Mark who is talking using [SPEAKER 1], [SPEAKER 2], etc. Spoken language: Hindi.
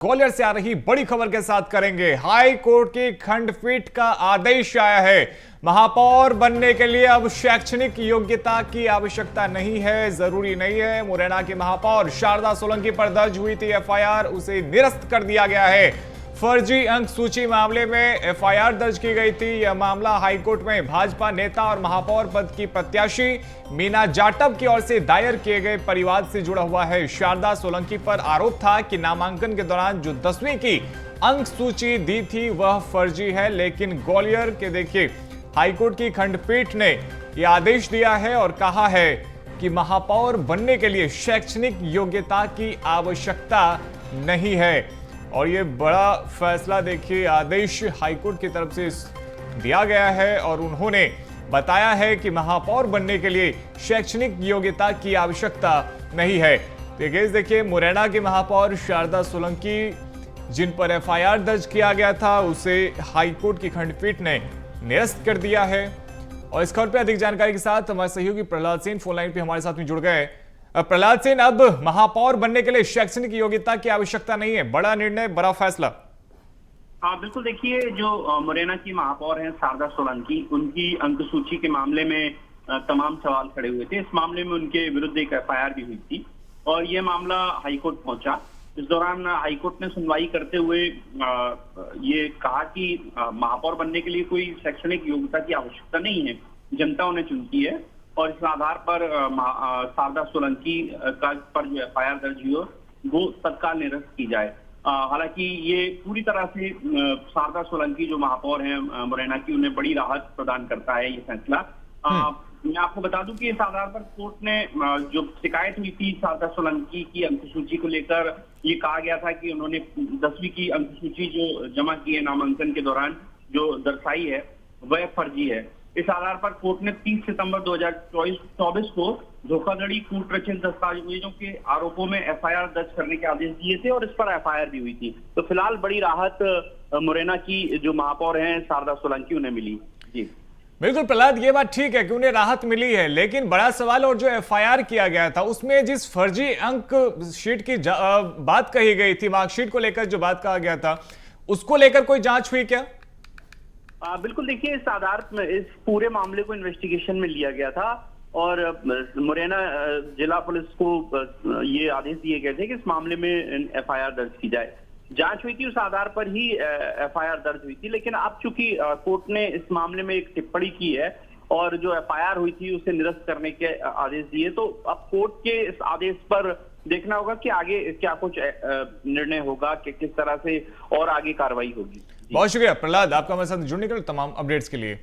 [SPEAKER 1] ग्वालियर से आ रही बड़ी खबर के साथ करेंगे। हाई कोर्ट की खंडपीठ का आदेश आया है। महापौर बनने के लिए अब शैक्षणिक योग्यता की आवश्यकता नहीं है, जरूरी नहीं है। मुरैना की महापौर शारदा सोलंकी पर दर्ज हुई थी एफआईआर, उसे निरस्त कर दिया गया है। फर्जी अंक सूची मामले में एफआईआर दर्ज की गई थी। यह मामला हाईकोर्ट में भाजपा नेता और महापौर पद की प्रत्याशी मीना जाटव की ओर से दायर किए गए परिवाद से जुड़ा हुआ है। शारदा सोलंकी पर आरोप था कि नामांकन के दौरान जो 10वीं की अंक सूची दी थी वह फर्जी है। लेकिन ग्वालियर के देखिए हाईकोर्ट की खंडपीठ ने यह आदेश दिया है और कहा है कि महापौर बनने के लिए शैक्षणिक योग्यता की आवश्यकता नहीं है। और ये बड़ा फैसला देखिए, आदेश हाईकोर्ट की तरफ से दिया गया है और उन्होंने बताया है कि महापौर बनने के लिए शैक्षणिक योग्यता की आवश्यकता नहीं है। देखिए मुरैना की महापौर शारदा सोलंकी जिन पर एफआईआर दर्ज किया गया था उसे हाईकोर्ट की खंडपीठ ने निरस्त कर दिया है। और इस खबर पर अधिक जानकारी के साथ हमारे सहयोगी प्रहलाद सेन फोन लाइन पे हमारे साथ में जुड़ गए। प्रहलाद सेन, अब महापौर बनने के लिए शैक्षणिक योग्यता की आवश्यकता नहीं है, बड़ा निर्णय, बड़ा फैसला।
[SPEAKER 2] हाँ बिल्कुल, देखिए जो मुरैना की महापौर हैं शारदा सोलंकी, उनकी अंक सूची के मामले में तमाम सवाल खड़े हुए थे। इस मामले में उनके विरुद्ध एक एफआईआर भी हुई थी और ये मामला हाईकोर्ट पहुंचा। इस दौरान हाईकोर्ट ने सुनवाई करते हुए ये कहा कि महापौर बनने के लिए कोई शैक्षणिक योग्यता की आवश्यकता नहीं है, जनता उन्हें चुनती है और इस आधार पर शारदा सोलंकी पर जो एफआईआर दर्ज हुई वो तत्काल निरस्त की जाए। हालांकि ये पूरी तरह से शारदा सोलंकी जो महापौर हैं मुरैना की, उन्हें बड़ी राहत प्रदान करता है ये फैसला। मैं आपको बता दूं कि इस आधार पर कोर्ट ने जो शिकायत हुई थी शारदा सोलंकी की अंक सूची को लेकर, ये कहा गया था कि उन्होंने 10वीं की अंक सूची जो जमा की है नामांकन के दौरान जो दर्शाई है वह फर्जी है। इस आधार पर कोर्ट ने 30 सितंबर 2024 को धोखाधड़ी कूट रचित दस्तावेजों के आरोपों में एफआईआर दर्ज करने के आदेश दिए थे और इस पर एफआईआर भी हुई थी। तो फिलहाल बड़ी राहत मुरैना की जो महापौर हैं शारदा सोलंकी उन्हें मिली। जी
[SPEAKER 1] बिल्कुल प्रहलाद, ये बात ठीक है कि उन्हें राहत मिली है, लेकिन बड़ा सवाल और जो एफआईआर किया गया था उसमें जिस फर्जी अंक शीट की बात कही गई थी, मार्कशीट को लेकर जो बात कहा गया था, उसको लेकर कोई जांच हुई क्या?
[SPEAKER 2] बिल्कुल, देखिए इस आधार में इस पूरे मामले को इन्वेस्टिगेशन में लिया गया था और मुरैना जिला पुलिस को ये आदेश दिए गए थे कि इस मामले में एफआईआर दर्ज की जाए। जांच हुई थी, उस आधार पर ही एफआईआर दर्ज हुई थी। लेकिन अब चूंकि कोर्ट ने इस मामले में एक टिप्पणी की है और जो एफआईआर हुई थी उसे निरस्त करने के आदेश दिए, तो अब कोर्ट के इस आदेश पर देखना होगा कि आगे क्या कुछ निर्णय होगा, कि किस तरह से और आगे कार्रवाई होगी।
[SPEAKER 1] बहुत शुक्रिया प्रहलाद, आपका हमारे साथ जुड़ने के लिए, तमाम अपडेट्स के लिए।